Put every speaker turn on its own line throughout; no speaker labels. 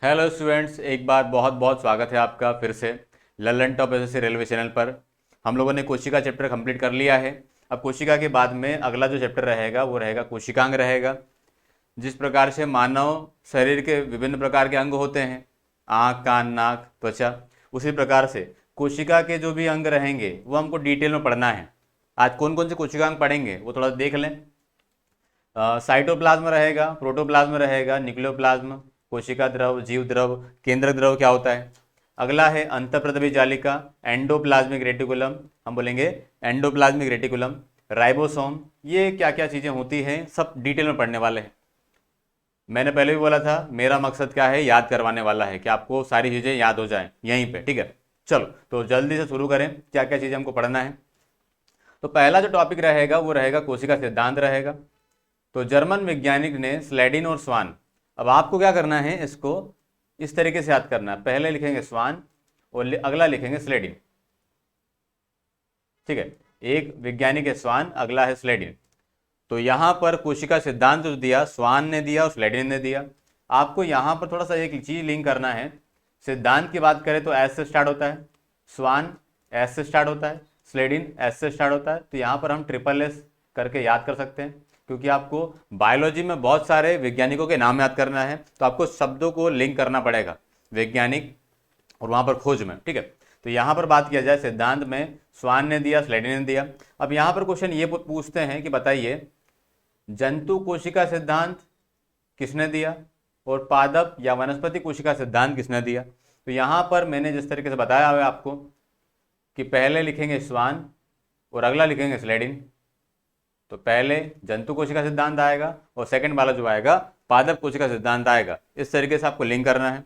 Hello students, एक बार बहुत बहुत स्वागत है आपका फिर से Lalan top SSC railway channel पर। हम लोगों ने कोशिका चैप्टर कंप्लीट कर लिया है। अब कोशिका के बाद में अगला जो चैप्टर रहेगा वो रहेगा कोशिकांग रहेगा। जिस प्रकार से मानव शरीर के विभिन्न प्रकार के अंग होते हैं, आँख, कान, नाक, त्वचा, उसी प्रकार से कोशिका के जो भी अंग रहेंगे वो हमको डिटेल में पढ़ना है। आज कौन कौन से कोशिकांग पढ़ेंगे वो थोड़ा देख लें। साइटोप्लाज्म रहेगा, प्रोटोप्लाज्म रहेगा, न्यूक्लियोप्लाज्म, कोशिका द्रव, जीव द्रव, केंद्रक द्रव क्या होता है। अगला है अंतःप्रद्रवी जालिका, एंडोप्लाज्मिक रेटिकुलम, हम बोलेंगे एंडोप्लाज्मिक रेटिकुलम, राइबोसोम, ये क्या क्या चीज़ें होती हैं सब डिटेल में पढ़ने वाले हैं। मैंने पहले भी बोला था मेरा मकसद क्या है, याद करवाने वाला है कि आपको सारी चीज़ें याद हो जाएं यहीं पे, ठीक है। चलो तो जल्दी से शुरू करें, क्या क्या चीज़ें हमको पढ़ना है। तो पहला जो टॉपिक रहेगा वो रहेगा कोशिका सिद्धांत रहेगा। तो जर्मन वैज्ञानिक ने स्लेडिन और स्वान, अब आपको क्या करना है, इसको इस तरीके से याद करना है। पहले लिखेंगे स्वान और अगला लिखेंगे स्लेडिन, ठीक है। एक वैज्ञानिक है स्वान, अगला है स्लेडिन। तो यहां पर कोशिका सिद्धांत जो दिया स्वान ने दिया और स्लेडिन ने दिया। आपको यहां पर थोड़ा सा एक चीज लिंक करना है। सिद्धांत की बात करें तो एस से स्टार्ट होता है, स्वान एस से स्टार्ट होता है, स्लेडिन एस से स्टार्ट होता है। तो यहाँ पर हम ट्रिपल एस करके याद कर सकते हैं, क्योंकि आपको बायोलॉजी में बहुत सारे वैज्ञानिकों के नाम याद करना है, तो आपको शब्दों को लिंक करना पड़ेगा, वैज्ञानिक और वहां पर खोज में, ठीक है। तो यहां पर बात किया जाए सिद्धांत में स्वान ने दिया, स्लेडिन ने दिया। अब यहां पर क्वेश्चन ये पूछते हैं कि बताइए जंतु कोशिका सिद्धांत किसने दिया और पादप या वनस्पति कोशिका सिद्धांत किसने दिया। तो यहां पर मैंने जिस तरीके से बताया हुआ है आपको कि पहले लिखेंगे स्वान और अगला लिखेंगे स्लेडिन। तो पहले जंतु कोशिका सिद्धांत आएगा और सेकंड वाला जो आएगा पादप कोशिका सिद्धांत आएगा। इस तरीके से आपको लिंक करना है।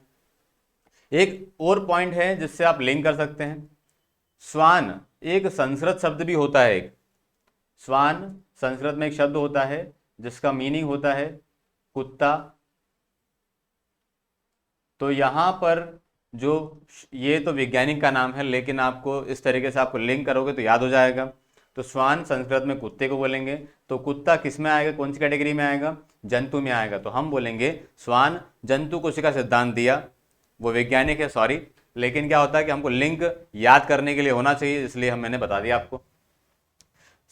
एक और पॉइंट है जिससे आप लिंक कर सकते हैं, स्वान एक संस्कृत शब्द भी होता है। एक स्वान संस्कृत में एक शब्द होता है जिसका मीनिंग होता है कुत्ता। तो यहां पर जो ये तो वैज्ञानिक का नाम है, लेकिन आपको इस तरीके से आपको लिंक करोगे तो याद हो जाएगा। तो स्वान संस्कृत में कुत्ते को बोलेंगे, तो कुत्ता किस में आएगा, कौन सी कैटेगरी में आएगा, जंतु में आएगा। तो हम बोलेंगे स्वान जंतु कोशिका सिद्धांत दिया, वो वैज्ञानिक है, सॉरी, लेकिन क्या होता है कि हमको लिंक याद करने के लिए होना चाहिए, इसलिए मैंने बता दिया आपको।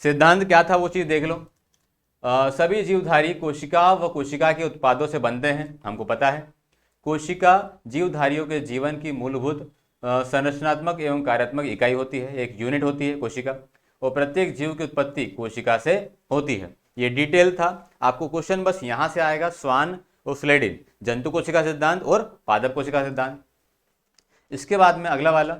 सिद्धांत क्या था वो चीज देख लो। सभी जीवधारी कोशिका व कोशिका के उत्पादों से बनते हैं, हमको पता है। कोशिका जीवधारियों के जीवन की मूलभूत संरचनात्मक एवं कार्यात्मक इकाई होती है, एक यूनिट होती है कोशिका, और प्रत्येक जीव की उत्पत्ति कोशिका से होती है। ये डिटेल था। आपको क्वेश्चन बस यहां से आएगा, स्वान और स्लेडिन, जंतु कोशिका सिद्धांत और पादप कोशिका सिद्धांत। इसके बाद में अगला वाला,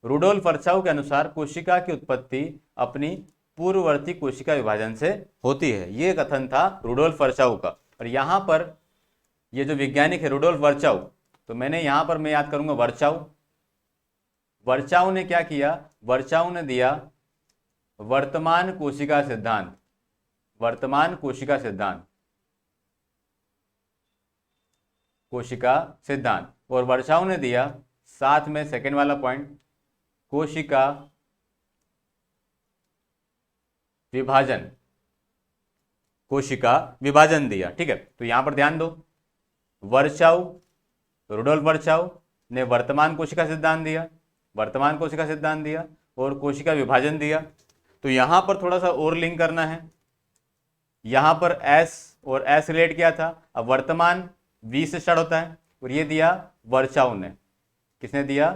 रुडोल्फ वर्चाउ के अनुसार कोशिका की उत्पत्ति अपनी पूर्ववर्ती कोशिका विभाजन से होती है। ये कथन था रुडोल्फ वर्चाउ का। और यहां पर ये जो वैज्ञानिक है रुडोल्फ वर्चाउ, तो मैंने यहां पर मैं याद करूंगा वर्चाउ। वर्चाउ ने क्या किया, वर्चाउ ने दिया वर्तमान कोशिका सिद्धांत, वर्तमान कोशिका सिद्धांत, कोशिका सिद्धांत। और वर्चाउ ने दिया साथ में सेकेंड वाला पॉइंट, कोशिका विभाजन, कोशिका विभाजन दिया, ठीक है। तो यहां पर ध्यान दो, वर्चाउ, रुडोल्फ वर्चाउ ने वर्तमान कोशिका सिद्धांत दिया, वर्तमान कोशिका सिद्धांत दिया और कोशिका विभाजन दिया। तो यहां पर थोड़ा सा और लिंक करना है। यहां पर एस और एस रिलेट किया था, अब वर्तमान वी से स्टार्ट होता है, और ये दिया वर्चाउ ने, किसने दिया,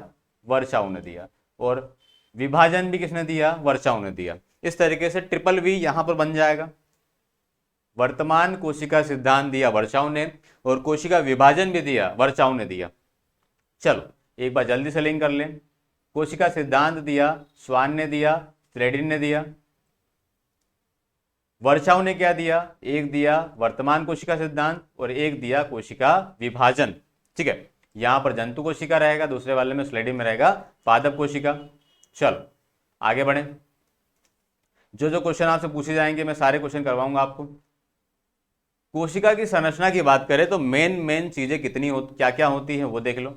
वर्चाउ ने दिया, और विभाजन भी किसने दिया, वर्चाउ ने दिया। इस तरीके से ट्रिपल वी यहां पर बन जाएगा। वर्तमान कोशिका सिद्धांत दिया वर्चाउ ने और कोशिका विभाजन भी दिया वर्चाउ ने दिया। चलो एक बार जल्दी से लिंक कर लें। कोशिका सिद्धांत दिया स्वान ने दिया, स्लेडिन ने दिया। वर्चाउ ने क्या दिया, एक दिया वर्तमान कोशिका सिद्धांत और एक दिया कोशिका विभाजन, ठीक है। यहां पर जंतु कोशिका रहेगा, दूसरे वाले में स्लेडिन में रहेगा पादप कोशिका। चलो आगे बढ़े। जो जो क्वेश्चन आपसे पूछे जाएंगे मैं सारे क्वेश्चन करवाऊंगा आपको। कोशिका की संरचना की बात करें तो मेन चीजें कितनी क्या क्या होती हैं वो देख लो।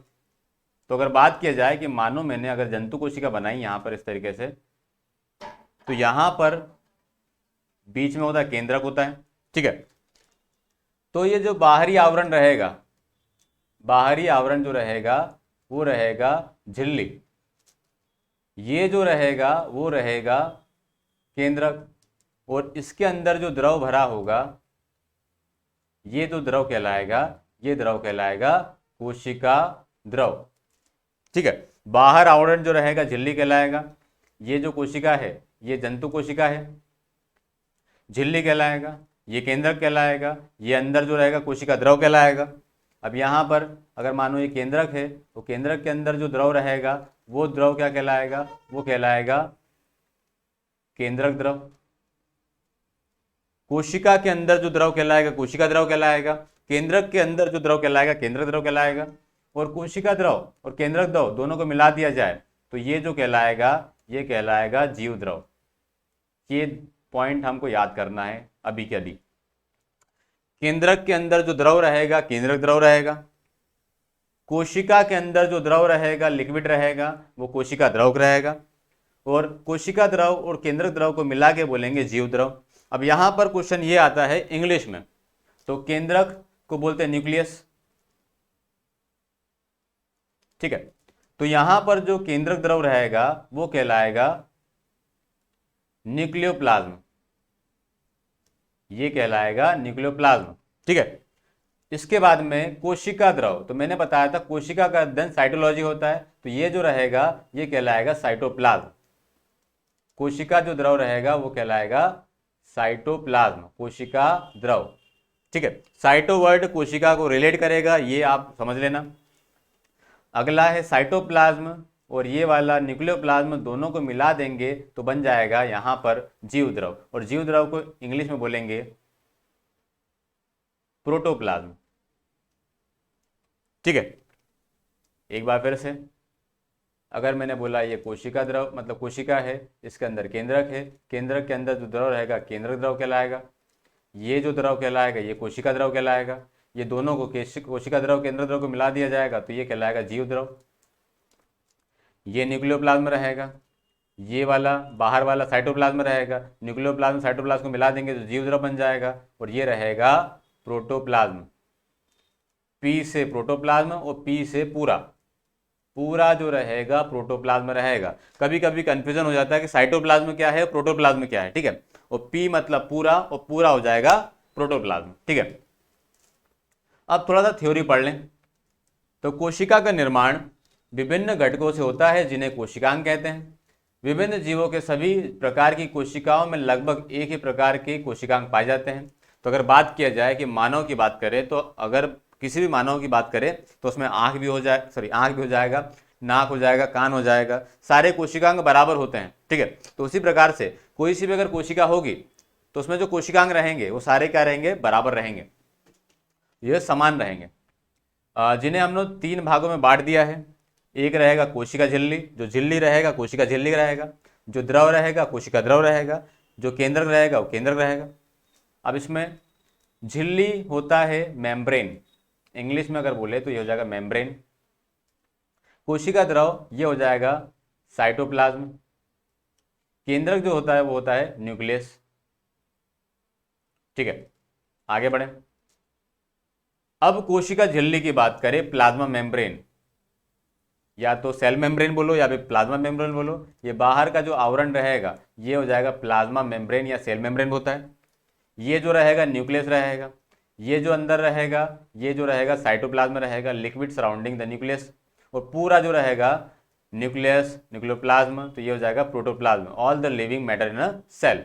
तो अगर बात किया जाए कि मानो मैंने अगर जंतु कोशिका बनाई यहां पर इस तरीके से, तो यहां पर बीच में होता है केंद्रक होता है, ठीक है। तो ये जो बाहरी आवरण रहेगा, बाहरी आवरण जो रहेगा वो रहेगा झिल्ली, ये जो रहेगा वो रहेगा केंद्रक, और इसके अंदर जो द्रव भरा होगा ये जो द्रव कहलाएगा, ये द्रव कहलाएगा कोशिका द्रव। ठीक है, बाहर आवरण जो रहेगा झिल्ली कहलाएगा, ये जो कोशिका है ये जंतु कोशिका है, झिल्ली कहलाएगा, ये केंद्रक कहलाएगा, ये अंदर जो रहेगा कोशिका द्रव कहलाएगा। अब यहाँ पर अगर मानो ये केंद्रक है तो केंद्रक के अंदर जो द्रव रहेगा वो द्रव क्या कहलाएगा, वो कहलाएगा केंद्रक द्रव। कोशिका के अंदर जो द्रव कहलाएगा कोशिका द्रव कहलाएगा, केंद्रक के अंदर जो द्रव कहलाएगा केंद्रक द्रव कहलाएगा। और कोशिका द्रव और केंद्रक द्रव दोनों को मिला दिया जाए तो ये जो कहलाएगा ये कहलाएगा जीव द्रव। ये पॉइंट हमको याद करना है अभी के अभी। केंद्रक के अंदर जो द्रव रहेगा केंद्रक द्रव रहेगा, कोशिका के अंदर जो द्रव रहेगा लिक्विड रहेगा वो कोशिका द्रव रहेगा, और कोशिका द्रव और केंद्रक द्रव को मिला के बोलेंगे जीव द्रव। अब यहां पर क्वेश्चन ये आता है इंग्लिश में, तो केंद्रक को बोलते हैं न्यूक्लियस। ठीक है, तो यहां पर जो केंद्रक द्रव रहेगा वो कहलाएगा न्यूक्लियोप्लाज्म, ये कहलाएगा न्यूक्लियोप्लाज्म। ठीक है, इसके बाद में कोशिका द्रव, तो मैंने बताया था कोशिका का अध्ययन साइटोलॉजी होता है, तो ये जो रहेगा ये कहलाएगा साइटोप्लाज्म। कोशिका जो द्रव रहेगा वो कहलाएगा साइटोप्लाज्म, कोशिका द्रव। ठीक है, साइटो वर्ड कोशिका को रिलेट करेगा, ये आप समझ लेना। अगला है साइटोप्लाज्म, और ये वाला न्यूक्लियोप्लाज्म, दोनों को मिला देंगे तो बन जाएगा यहाँ पर जीव द्रव, और जीव द्रव को इंग्लिश में बोलेंगे प्रोटोप्लाज्म। ठीक है, एक बार फिर से, अगर मैंने बोला ये कोशिका द्रव मतलब कोशिका है, इसके अंदर केंद्रक है, केंद्रक के अंदर जो द्रव रहेगा केंद्रक द्रव कहलाएगा, ये जो द्रव कहलाएगा ये कोशिका द्रव कहलाएगा, ये दोनों को कोशिका द्रव केंद्रक द्रव को मिला दिया जाएगा तो ये कहलाएगा जीव द्रव। ये न्यूक्लियोप्लाज्म रहेगा, ये वाला बाहर वाला साइटोप्लाज्म रहेगा, न्यूक्लियोप्लाज्म साइटोप्लाज्म को मिला देंगे तो जीव द्रव बन जाएगा, और ये रहेगा प्रोटोप्लाज्म। पी से प्रोटोप्लाज्म और पी से पूरा, पूरा जो रहेगा प्रोटोप्लाज्म रहेगा। कभी कभी कंफ्यूजन हो जाता है कि साइटोप्लाज्म क्या है प्रोटोप्लाज्म क्या है। ठीक है, और पी मतलब पूरा, और पूरा हो जाएगा प्रोटोप्लाज्म। ठीक है, अब थोड़ा सा थ्योरी पढ़ लें। तो कोशिका का निर्माण विभिन्न घटकों से होता है जिन्हें कोशिकांग कहते हैं। विभिन्न जीवों के सभी प्रकार की कोशिकाओं में लगभग एक ही प्रकार के कोशिकांग पाए जाते हैं। तो अगर बात किया जाए कि मानव की बात करें, तो अगर किसी भी मानव की बात करें तो उसमें आंख भी हो जाएगा, नाक हो जाएगा, कान हो जाएगा, सारे कोशिकांग बराबर होते हैं। ठीक है, तो उसी प्रकार से कोई सी भी अगर कोशिका होगी तो उसमें जो कोशिकांग रहेंगे वो सारे क्या रहेंगे, बराबर रहेंगे, ये समान रहेंगे, जिन्हें हम लोग 3 भागों में बांट दिया है। एक रहेगा कोशिका झिल्ली, जो झिल्ली रहेगा कोशिका झिल्ली रहेगा, जो द्रव रहेगा कोशिका द्रव रहेगा, जो केंद्रक रहेगा वो केंद्रक रहेगा। अब इसमें झिल्ली होता है मेम्ब्रेन, इंग्लिश में अगर बोले तो ये हो जाएगा मेम्ब्रेन। कोशिका द्रव ये हो जाएगा साइटोप्लाज्म। केंद्रक जो होता है वो होता है न्यूक्लियस। ठीक है, आगे बढ़े। अब कोशिका झिल्ली की बात करें, प्लाज्मा मेम्ब्रेन, या तो सेल मेम्ब्रेन बोलो या फिर प्लाज्मा मेम्ब्रेन बोलो, ये बाहर का जो आवरण रहेगा ये हो जाएगा प्लाज्मा मेम्ब्रेन या सेल मेम्ब्रेन होता है। ये जो रहेगा न्यूक्लियस रहेगा, ये जो अंदर रहेगा ये जो रहेगा साइटोप्लाज्म रहेगा, लिक्विड सराउंडिंग द न्यूक्लियस, और पूरा जो रहेगा न्यूक्लियस न्यूक्लियोप्लाज्म, तो ये हो जाएगा protoplasm. All the living matter in a cell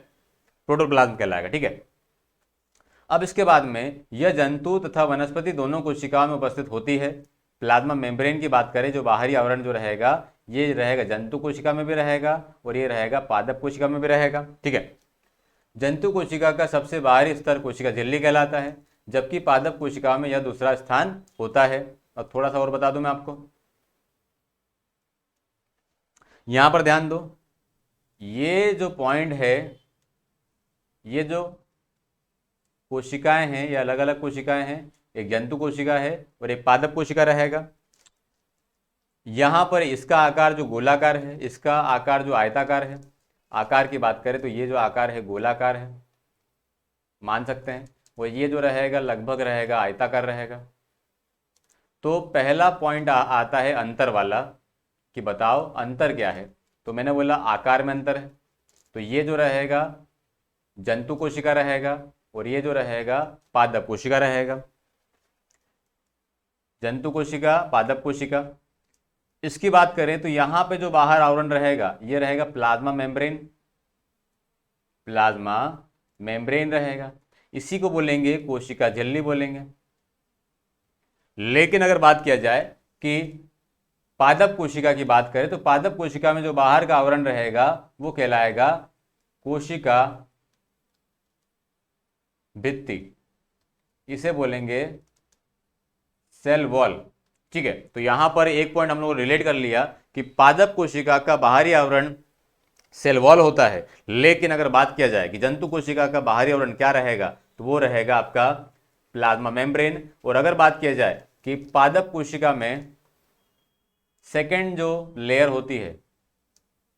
protoplasm कहलाएगा। ठीक है, अब इसके बाद में यह जंतु तथा वनस्पति दोनों कोशिकाओं में उपस्थित होती है। प्लाज्मा मेम्ब्रेन की बात करें, जो बाहरी आवरण जो रहेगा ये रहेगा जंतु कोशिका में भी रहेगा और ये रहेगा पादप कोशिका में भी रहेगा। ठीक है, जंतु कोशिका का सबसे बाहरी स्तर कोशिका झिल्ली कहलाता है, जबकि पादप कोशिकाओं में यह दूसरा स्थान होता है। और थोड़ा सा और बता दूं मैं आपको, यहां पर ध्यान दो, ये जो पॉइंट है, ये जो कोशिकाएं हैं ये अलग अलग कोशिकाएं हैं, एक जंतु कोशिका है और एक पादप कोशिका रहेगा। यहां पर इसका आकार जो गोलाकार है, इसका आकार जो आयताकार है। आकार की बात करें तो ये जो आकार है गोलाकार है, मान सकते हैं, वो ये जो रहेगा लगभग रहेगा आयताकार रहेगा। तो पहला पॉइंट आता है अंतर वाला, कि बताओ अंतर क्या है। तो मैंने बोला आकार में अंतर है, तो ये जो रहेगा जंतु कोशिका रहेगा और ये जो रहेगा पादप कोशिका रहेगा। जंतु कोशिका, पादप कोशिका। इसकी बात करें तो यहां पे जो बाहर आवरण रहेगा ये रहेगा प्लाज्मा मेम्ब्रेन, प्लाज्मा मेम्ब्रेन रहेगा। इसी को बोलेंगे कोशिका झिल्ली बोलेंगे। लेकिन अगर बात किया जाए कि पादप कोशिका की बात करें तो पादप कोशिका में जो बाहर का आवरण रहेगा वो कहलाएगा कोशिका भित्ति, इसे बोलेंगे सेल वॉल। ठीक है, तो यहां पर एक पॉइंट हम लोग रिलेट कर लिया कि पादप कोशिका का बाहरी आवरण सेल वॉल होता है। लेकिन अगर बात किया जाए कि जंतु कोशिका का बाहरी आवरण क्या रहेगा तो वो रहेगा आपका प्लाज्मा मेम्ब्रेन। और अगर बात किया जाए कि पादप कोशिका में सेकेंड जो लेयर होती है,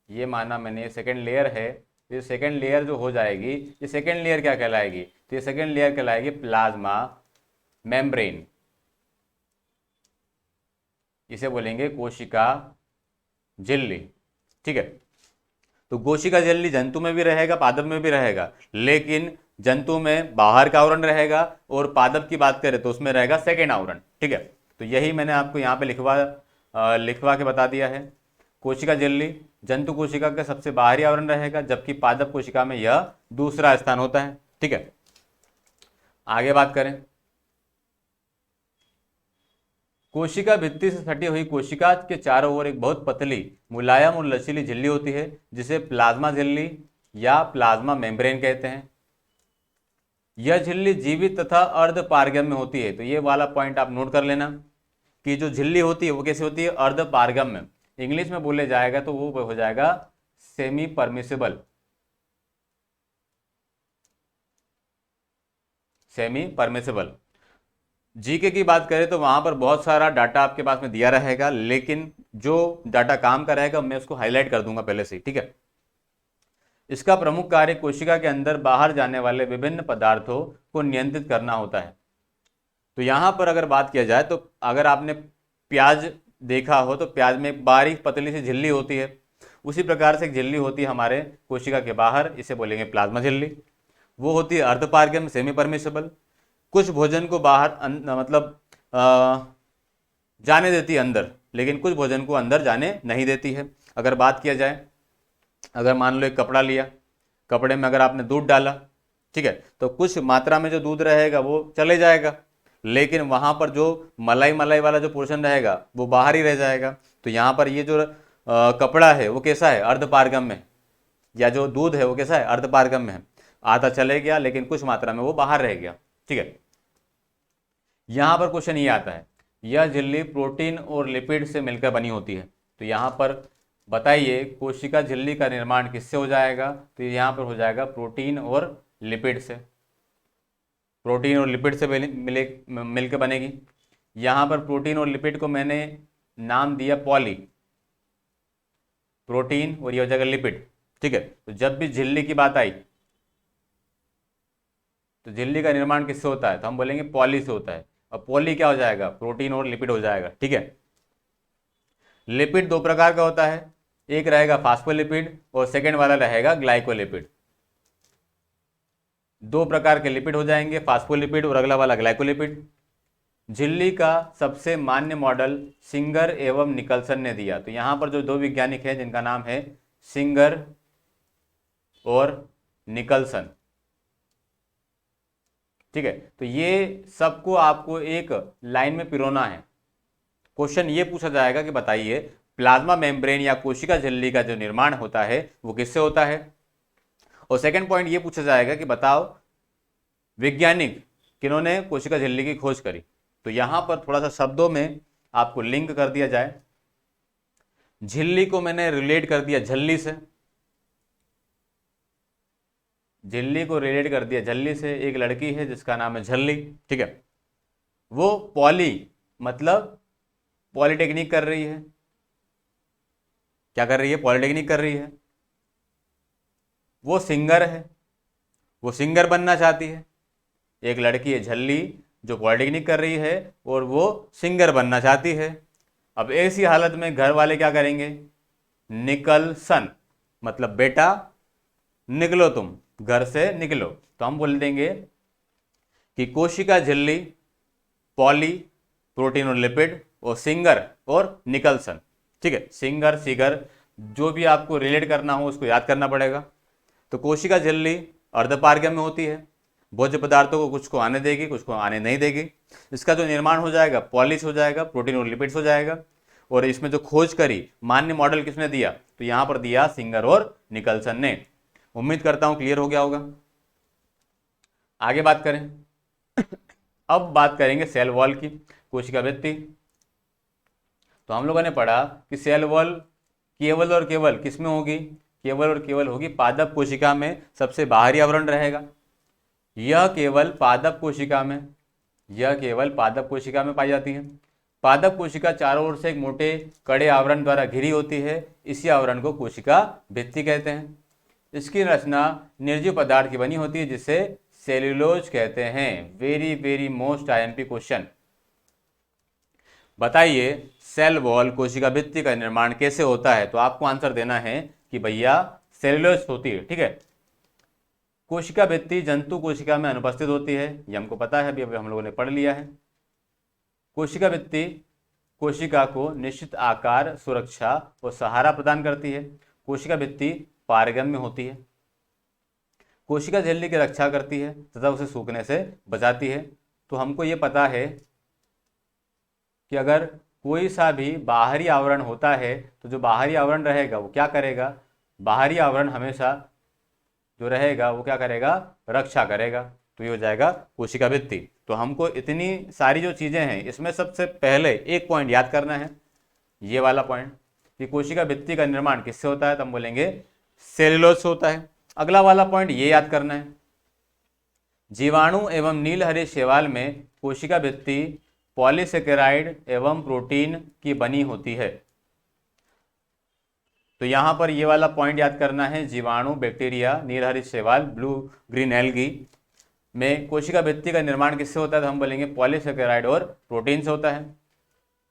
ये माना मैंने सेकेंड लेयर है, ये सेकेंड लेयर जो हो जाएगी, ये सेकेंड लेयर क्या कहलाएगी, तो ये सेकेंड लेयर कहलाएगी प्लाज्मा मेम्ब्रेन, इसे बोलेंगे कोशिका झिल्ली। ठीक है, तो कोशिका झिल्ली जंतु में भी रहेगा, पादप में भी रहेगा, लेकिन जंतु में बाहर का आवरण रहेगा और पादप की बात करें तो उसमें रहेगा सेकेंड आवरण। ठीक है, तो यही मैंने आपको यहाँ पे लिखवा के बता दिया है। कोशिका झिल्ली जंतु कोशिका का सबसे बाहरी आवरण रहेगा, जबकि पादप कोशिका में यह दूसरा स्थान होता है। ठीक है, आगे बात करें। कोशिका भित्ति से सटी हुई कोशिका के चारों ओर एक बहुत पतली, मुलायम और लचीली झिल्ली होती है, जिसे प्लाज्मा झिल्ली या प्लाज्मा मेम्ब्रेन कहते हैं। यह झिल्ली जीवित तथा अर्ध पारगम्य होती है। तो ये वाला पॉइंट आप नोट कर लेना कि जो झिल्ली होती है वो कैसी होती है, अर्ध पारगम्य। इंग्लिश में बोले जाएगा तो वो हो जाएगा semi permissible, semi permissible. GK की बात करें तो वहां पर बहुत सारा डाटा आपके पास में दिया रहेगा, लेकिन जो डाटा काम का रहेगा मैं उसको हाईलाइट कर दूंगा पहले से। ठीक है, इसका प्रमुख कार्य कोशिका के अंदर बाहर जाने वाले विभिन्न पदार्थों को नियंत्रित करना होता है। तो यहां पर अगर बात किया जाए तो अगर आपने प्याज देखा हो तो प्याज में एक बारीक पतली सी झिल्ली होती है, उसी प्रकार से एक झिल्ली होती है हमारे कोशिका के बाहर, इसे बोलेंगे प्लाज्मा झिल्ली। वो होती है अर्धपारगम्य, सेमी परमिसिबल। कुछ भोजन को बाहर मतलब जाने देती है अंदर, लेकिन कुछ भोजन को अंदर जाने नहीं देती है। अगर बात किया जाए, अगर मान लो एक कपड़ा लिया, कपड़े में अगर आपने दूध डाला, ठीक है, तो कुछ मात्रा में जो दूध रहेगा वो चले जाएगा, लेकिन वहां पर जो मलाई मलाई वाला जो पोर्शन रहेगा वो बाहर ही रह जाएगा। तो यहाँ पर ये जो कपड़ा है वो कैसा है, अर्धपारगम्य है, या जो दूध है वो कैसा है, अर्धपारगम्य है। आधा चले गया लेकिन कुछ मात्रा में वो बाहर रह गया। ठीक है, यहां पर क्वेश्चन ये आता है, यह झिल्ली प्रोटीन और लिपिड से मिलकर बनी होती है। तो यहां पर बताइए कोशिका झिल्ली का निर्माण किससे हो जाएगा, तो यहां पर हो जाएगा प्रोटीन और लिपिड से, प्रोटीन और लिपिड से मिलकर बनेगी। यहां पर प्रोटीन और लिपिड को मैंने नाम दिया पॉली, प्रोटीन और ये हो जाएगा लिपिड। ठीक है, तो जब भी झिल्ली की बात आई तो झिल्ली का निर्माण किससे होता है, तो हम बोलेंगे पॉली से होता है। और पॉली क्या हो जाएगा, प्रोटीन और लिपिड हो जाएगा। ठीक है, लिपिड दो प्रकार का होता है, एक रहेगा फास्फोलिपिड और सेकेंड वाला रहेगा ग्लाइकोलिपिड। दो प्रकार के लिपिड हो जाएंगे, फास्फोलिपिड और अगला वाला ग्लाइकोलिपिड। झिल्ली का सबसे मान्य मॉडल सिंगर एवं निकलसन ने दिया। तो यहां पर जो दो वैज्ञानिक हैं जिनका नाम है सिंगर और निकलसन। ठीक है, तो ये सबको आपको एक लाइन में पिरोना है। क्वेश्चन ये पूछा जाएगा कि बताइए प्लाज्मा मेम्ब्रेन या कोशिका झिल्ली का जो निर्माण होता है वो किससे होता है। और सेकंड पॉइंट ये पूछा जाएगा कि बताओ वैज्ञानिक किन्होंने कोशिका झिल्ली की खोज करी। तो यहां पर थोड़ा सा शब्दों में आपको लिंक कर दिया जाए। झिल्ली को मैंने रिलेट कर दिया झिल्ली से, झिल्ली को रिलेट कर दिया झिल्ली से। एक लड़की है जिसका नाम है झिल्ली। ठीक है, वो पॉली मतलब पॉलिटेक्निक कर रही है। क्या कर रही है, पॉलिटेक्निक कर रही है। वो सिंगर है, वो सिंगर बनना चाहती है। एक लड़की है झल्ली जो पॉलिटेक्निक कर रही है और वो सिंगर बनना चाहती है। अब ऐसी हालत में घर वाले क्या करेंगे, निकल सन, मतलब बेटा निकलो, तुम घर से निकलो। तो हम बोल देंगे कि कोशिका झिल्ली, पॉली, प्रोटीन और लिपिड, और सिंगर और निकलसन। ठीक है, सिंगर सिगर जो भी आपको रिलेट करना हो उसको याद करना पड़ेगा। तो कोशिका झिल्ली अर्धपारगम्य में होती है, भोज्य पदार्थों को कुछ को आने देगी, कुछ को आने नहीं देगी। इसका जो निर्माण हो जाएगा पॉलिश हो जाएगा, प्रोटीन और लिपिड्स हो जाएगा। और इसमें जो खोज करी, मान्य मॉडल किसने दिया, तो यहां पर दिया सिंगर और निकलसन ने। उम्मीद करता हूं क्लियर हो गया होगा। आगे बात करें, अब बात करेंगे सेल वॉल की, कोशिका भित्ति। तो हम लोगों ने पढ़ा कि सेल वॉल केवल और केवल किसमें होगी, केवल और केवल होगी पादप कोशिका में, सबसे बाहरी आवरण रहेगा। यह केवल पादप कोशिका में, यह केवल पादप कोशिका में पाई जाती है। पादप कोशिका चारों ओर से एक मोटे कड़े आवरण द्वारा घिरी होती है, इसी आवरण को कोशिका भित्ति कहते हैं। इसकी रचना निर्जीव पदार्थ की बनी होती है, जिसे सेल्यूलोज कहते हैं। Very very most IMP question. बताइए सेल वॉल कोशिका भित्ति का निर्माण कैसे होता है, तो आपको आंसर देना है कि भैया सेल्यूलोज होती है। ठीक है, कोशिका भित्ति जंतु कोशिका में अनुपस्थित होती है, ये हमको पता है, अभी हम लोगों ने पढ़ लिया है। कोशिका भित्ति कोशिका को निश्चित आकार, सुरक्षा और सहारा प्रदान करती है। कोशिका भित्ति पारगम्य होती है। कोशिका झिल्ली की रक्षा करती है तथा उसे सूखने से बचाती है। तो हमको ये पता है कि अगर कोई सा भी बाहरी आवरण होता है तो जो बाहरी आवरण रहेगा वो क्या करेगा, बाहरी आवरण हमेशा जो रहेगा वो क्या करेगा, रक्षा करेगा। तो ये हो जाएगा कोशिका भित्ति। तो हमको इतनी सारी जो चीजें हैं इसमें सबसे पहले एक पॉइंट याद करना है, ये वाला पॉइंट कि कोशिका भित्ति का निर्माण किससे होता है, तो हम बोलेंगे सेल्यूलोज से होता है। अगला वाला पॉइंट ये याद करना है, जीवाणु एवं नीलहरित शैवाल में कोशिका भित्ति पॉलीसेकेराइड एवं प्रोटीन की बनी होती है। तो यहां पर ये वाला पॉइंट याद करना है, जीवाणु, बैक्टीरिया, नीलहरित शैवाल, ब्लू ग्रीन एल्गी में कोशिका भित्ति का निर्माण किससे होता है, तो हम बोलेंगे पॉलीसेकेराइड और प्रोटीन से होता है।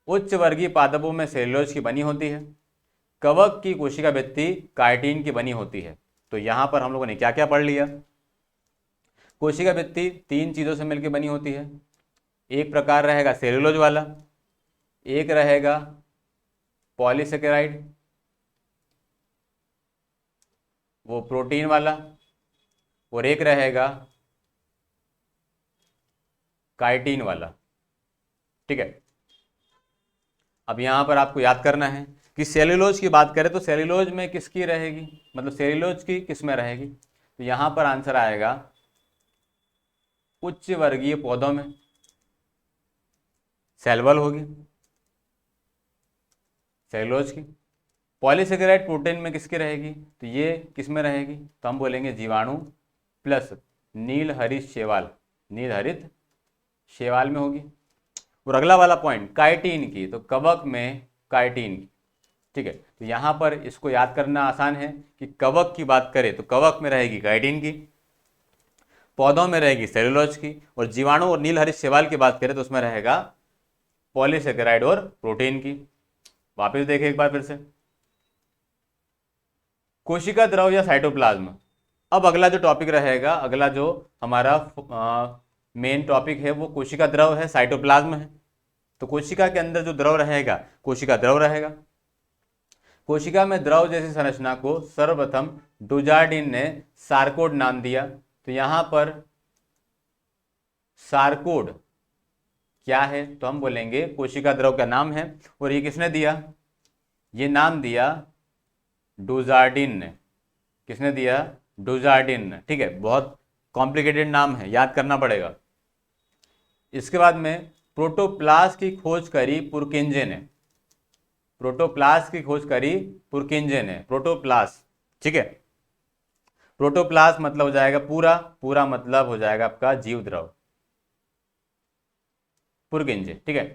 उच्च वर्गीय पादपों में सेल्यूलोज की बनी होती है। कवक की कोशिका भित्ति काइटिन की बनी होती है। तो यहां पर हम लोगों ने क्या क्या पढ़ लिया, कोशिका भित्ति 3 चीजों से मिलकर बनी होती है। एक प्रकार रहेगा सेल्यूलोज वाला, एक रहेगा पॉलीसेकेराइड वो प्रोटीन वाला, और एक रहेगा काइटिन वाला। ठीक है, अब यहां पर आपको याद करना है कि सेल्यूलोज की बात करें तो सेल्यूलोज में किसकी रहेगी, मतलब सेल्यूलोज की किस में रहेगी, तो यहां पर आंसर आएगा उच्च वर्गीय पौधों में सेल वॉल होगी सेल्यूलोज की। पॉलीसेकेराइड प्रोटीन में किसकी रहेगी, तो ये किस में रहेगी, तो हम बोलेंगे जीवाणु प्लस नीलहरित शैवाल, नीलहरित शैवाल में होगी। और अगला वाला पॉइंट काइटिन की, तो कवक में काइटिन की। ठीक है, तो यहां पर इसको याद करना आसान है कि कवक की बात करें तो कवक में रहेगी काइटिन की, पौधों में रहेगी सेल्यूलोज की, और जीवाणु और नीलहरित शैवाल की बात करें तो उसमें रहेगा पॉलीसेकेराइड और प्रोटीन की। वापस देखें एक बार फिर से, कोशिका द्रव या साइटोप्लाज्म। अब अगला जो टॉपिक रहेगा, अगला जो हमारा मेन टॉपिक है वो कोशिका द्रव है, साइटोप्लाज्म है। तो कोशिका के अंदर जो द्रव रहेगा कोशिका द्रव रहेगा। कोशिका में द्रव जैसी संरचना को सर्वप्रथम डुजार्डिन ने सार्कोड नाम दिया। तो यहां पर सार्कोड क्या है, तो हम बोलेंगे कोशिका द्रव का नाम है। और ये किसने दिया, ये नाम दिया डुजार्डिन ने। किसने दिया, डुजार्डिन ने। ठीक है, बहुत कॉम्प्लिकेटेड नाम है, याद करना पड़ेगा। इसके बाद में प्रोटोप्लास्ट की खोज करी पुरकिंजे ने, प्रोटोप्लास्ट की खोज करी पुरकिंजे ने, प्रोटोप्लास्ट। ठीक है, प्रोटोप्लास्ट मतलब हो जाएगा पूरा, पूरा मतलब हो जाएगा आपका जीव द्रव, पुरकिंजे। ठीक है,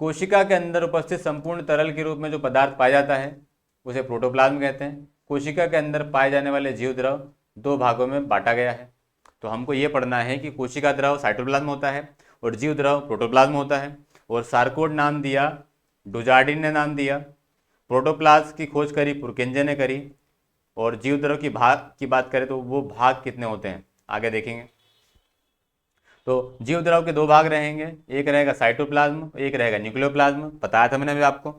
कोशिका के अंदर उपस्थित संपूर्ण तरल के रूप में जो पदार्थ पाया जाता है उसे प्रोटोप्लाज्म कहते हैं। कोशिका के अंदर पाए जाने वाले जीव द्रव 2 भागों में बांटा गया है। तो हमको ये पढ़ना है कि कोशिका द्रव साइटोप्लाज्म होता है और जीव द्रव प्रोटोप्लाज्म होता है। और सार्कोड नाम दिया डुजार्डिन ने नाम दिया, प्रोटोप्लाज्म की खोज करी पुरकेंजे ने करी, और जीव द्रव की भाग की बात करें तो वो भाग कितने होते हैं आगे देखेंगे। तो जीव द्रव के दो भाग रहेंगे, एक रहेगा साइटोप्लाज्म, एक रहेगा न्यूक्लियोप्लाज्म, बताया था मैंने अभी आपको।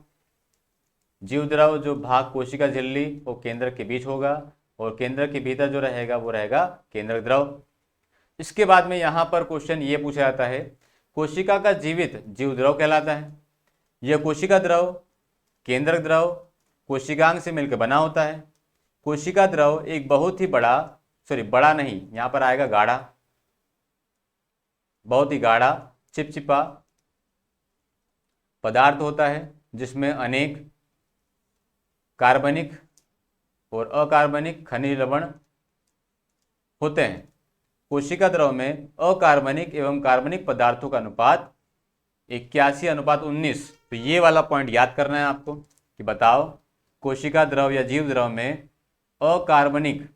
जीव द्रव जो भाग कोशिका झिल्ली वो केंद्र के बीच होगा, और केंद्र के भीतर जो रहेगा वो रहेगा केंद्रक द्रव। इसके बाद में यहाँ पर क्वेश्चन ये पूछा जाता है, कोशिका का जीवित जीव द्रव कहलाता है। यह कोशिका द्रव केंद्रक द्रव कोशिकांग से मिलकर बना होता है। कोशिका द्रव एक बहुत ही बड़ा नहीं, यहाँ पर आएगा गाढ़ा, बहुत ही गाढ़ा चिपचिपा पदार्थ होता है जिसमें अनेक कार्बनिक और अकार्बनिक खनिज लवण होते हैं। कोशिका द्रव में अकार्बनिक एवं कार्बनिक पदार्थों का अनुपात 81:19। तो ये वाला पॉइंट याद करना है आपको कि बताओ कोशिका द्रव या जीव द्रव में अकार्बनिक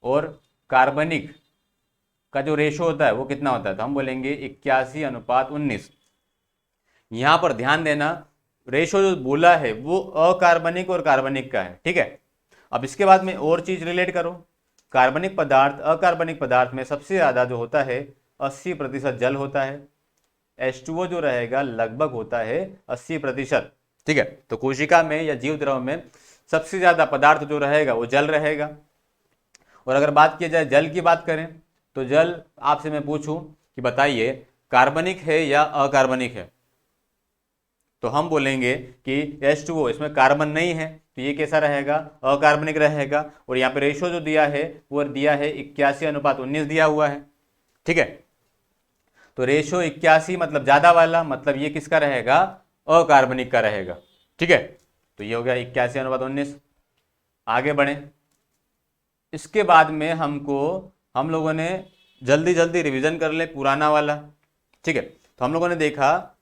और कार्बनिक का जो रेशो होता है वो कितना होता है। तो हम बोलेंगे 81:19। यहाँ पर ध्यान देना, रेशो जो बोला है वो अकार्बनिक और कार्बनिक का है, ठीक है। अब इसके बाद में और चीज रिलेट करो, कार्बनिक पदार्थ अकार्बनिक पदार्थ में सबसे ज़्यादा जो होता है 80% जल होता है। H2O जो रहेगा लगभग होता है 80%, ठीक है। तो कोशिका में या जीव द्रव में सबसे ज़्यादा पदार्थ जो रहेगा वो जल रहेगा। और अगर बात की जाए जल की बात करें तो जल आपसे मैं पूछूं कि बताइए कार्बनिक है या अकार्बनिक है, तो हम बोलेंगे कि H2O इसमें कार्बन नहीं है तो ये कैसा रहेगा, अकार्बनिक रहेगा। और यहाँ पे रेशो जो दिया है वो दिया है 81:19 दिया हुआ है, ठीक है। तो रेशो 81 मतलब ज्यादा वाला, मतलब ये किसका रहेगा, अकार्बनिक का रहेगा, ठीक है। तो ये हो गया 81:19। आगे बढ़े, इसके बाद में हम लोगों ने जल्दी जल्दी रिवीजन कर ले पुराना वाला, ठीक है। तो हम लोगों ने देखा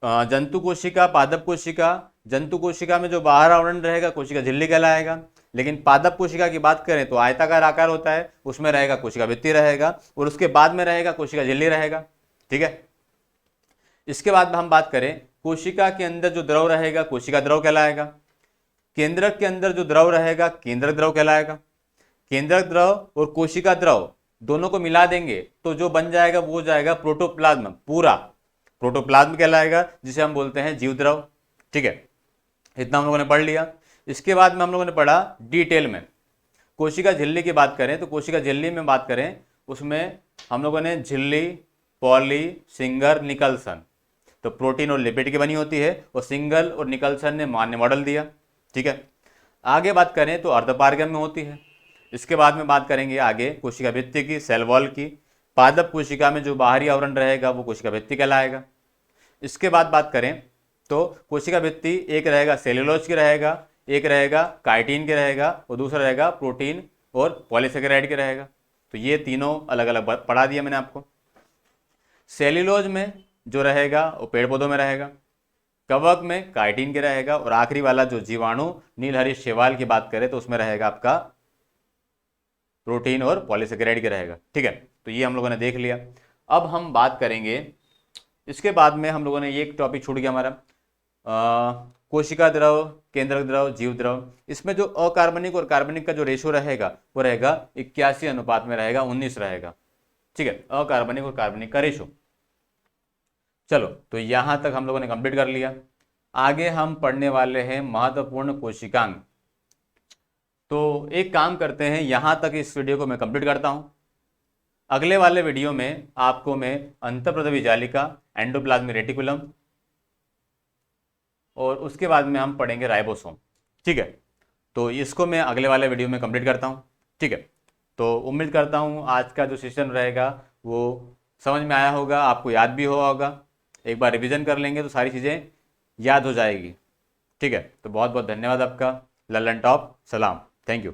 जंतु कोशिका पादप कोशिका, जंतु कोशिका में जो बाहर आवरण रहेगा कोशिका झिल्ली कहलाएगा। लेकिन पादप कोशिका की बात करें तो आयताकार आकार होता है, उसमें रहेगा कोशिका भित्ति रहेगा, और उसके बाद में रहेगा कोशिका झिल्ली रहेगा, ठीक है। इसके बाद में हम बात करें कोशिका के अंदर जो द्रव रहेगा कोशिका द्रव कहलाएगा। केंद्रक के अंदर जो द्रव रहेगा केंद्रक द्रव कहलाएगा। केंद्रक द्रव और कोशिका द्रव दोनों को मिला देंगे तो जो बन जाएगा वो जाएगा प्रोटोप्लाज्म, पूरा प्रोटोप्लाज्म कहलाएगा, जिसे हम बोलते हैं जीव द्रव, ठीक है। इतना हम लोगों ने पढ़ लिया। इसके बाद में हम लोगों ने पढ़ा डिटेल में कोशिका झिल्ली की बात करें तो कोशिका झिल्ली में बात करें उसमें हम लोगों ने झिल्ली पॉली सिंगल निकल्सन, तो प्रोटीन और लिपिड की बनी होती है, और सिंगल और निकल्सन ने मान्य मॉडल दिया, ठीक है। आगे बात करें तो अर्धपारगम्य में होती है। इसके बाद में बात करेंगे आगे कोशिका भित्ति की, सेल वॉल की। पादप कोशिका में जो बाहरी आवरण रहेगा वो कोशिका भित्ति कहलाएगा। इसके बाद बात करें तो कोशिका भित्ति एक रहेगा सेल्यूलोज की रहेगा, एक रहेगा काइटिन के रहेगा, और दूसरा रहेगा प्रोटीन और पॉलीसेकेराइड के रहेगा। तो ये तीनों अलग अलग पढ़ा दिया मैंने आपको। सेल्यूलोज में जो रहेगा वो पेड़ पौधों में रहेगा, कवक में काइटिन के रहेगा, और आखिरी वाला जो जीवाणु नीलहरी शैवाल की बात करें तो उसमें रहेगा आपका प्रोटीन और पॉलीसेकेराइड के रहेगा, ठीक है। तो ये हम लोगों ने देख लिया। अब हम बात करेंगे, इसके बाद में हम लोगों ने ये एक टॉपिक छूट गया हमारा कोशिका द्रव केंद्रक द्रव जीव द्रव। इसमें जो अकार्बनिक और कार्बनिक का जो रेशो रहेगा वो रहेगा 81:19 रहेगा, ठीक है, अकार्बनिक और कार्बनिक का रेशो। चलो तो यहां तक हम लोगों ने कंप्लीट कर लिया। आगे हम पढ़ने वाले हैं महत्वपूर्ण कोशिकांग। तो एक काम करते हैं, यहां तक इस वीडियो को मैं कंप्लीट करता हूं। अगले वाले वीडियो में आपको मैं अंतःप्रद्रवी जालिका, एंडोप्लाज्मिक रेटिकुलम, और उसके बाद में हम पढ़ेंगे राइबोसोम, ठीक है। तो इसको मैं अगले वाले वीडियो में कंप्लीट करता हूँ, ठीक है। तो उम्मीद करता हूँ आज का जो सेशन रहेगा वो समझ में आया होगा, आपको याद भी हुआ होगा। एक बार रिवीजन कर लेंगे तो सारी चीज़ें याद हो जाएगी, ठीक है। तो बहुत बहुत धन्यवाद आपका। लल्लन टॉप सलाम, थैंक यू।